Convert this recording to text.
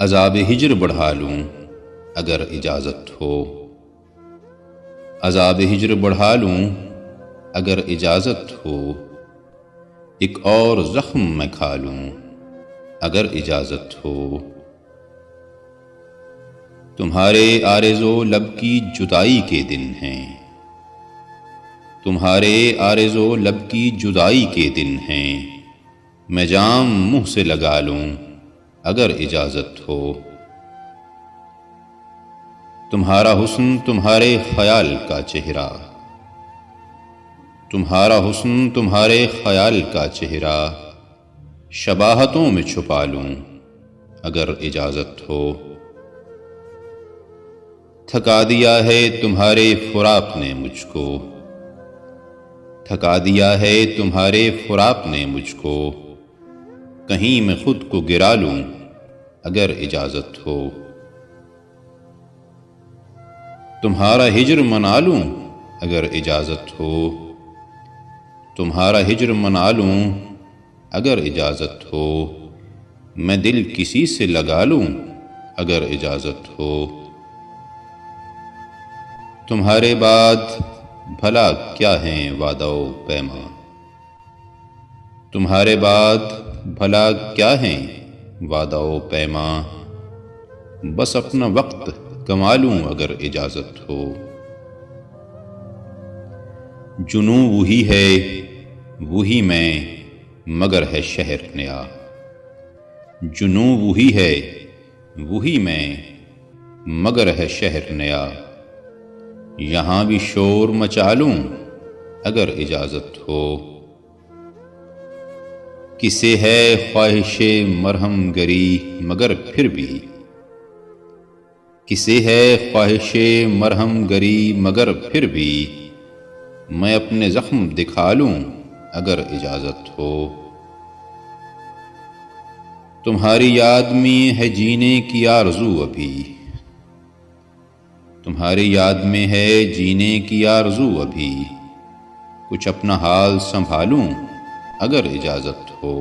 عذاب ہجر بڑھا لوں اگر اجازت ہو، عذاب ہجر بڑھا لوں اگر اجازت ہو، ایک اور زخم میں کھا لوں اگر اجازت ہو۔ تمہارے آرزو لب کی جدائی کے دن ہیں، تمہارے آرزو لب کی جدائی کے دن ہیں، میں جام منہ سے لگا لوں اگر اجازت ہو۔ تمہارا حسن تمہارے خیال کا چہرہ، تمہارا حسن تمہارے خیال کا چہرہ، شباہتوں میں چھپا لوں اگر اجازت ہو۔ تھکا دیا ہے تمہارے فراق نے مجھ کو، تھکا دیا ہے تمہارے فراق نے مجھ کو، کہیں میں خود کو گرا لوں اگر اجازت ہو۔ تمہارا ہجر منا لوں اگر اجازت ہو، تمہارا ہجر منا لوں اگر اجازت ہو، میں دل کسی سے لگا لوں اگر اجازت ہو۔ تمہارے بعد بھلا کیا ہیں وعدہ و پیما، تمہارے بعد بھلا کیا ہیں وعدہ و پیما، بس اپنا وقت گنوا لوں اگر اجازت ہو۔ جنوں وہی ہے وہی میں مگر ہے شہر نیا، جنوں وہی ہے وہی میں مگر ہے شہر نیا، یہاں بھی شور مچا لوں اگر اجازت ہو۔ کسے ہے خواہش مرہم گری مگر پھر بھی، کسے ہے خواہش مرہم گری مگر پھر بھی، میں اپنے زخم دکھا لوں اگر اجازت ہو۔ تمہاری یاد میں ہے جینے کی آرزو ابھی، تمہاری یاد میں ہے جینے کی آرزو ابھی، کچھ اپنا حال سنبھالوں اگر اجازت ہو۔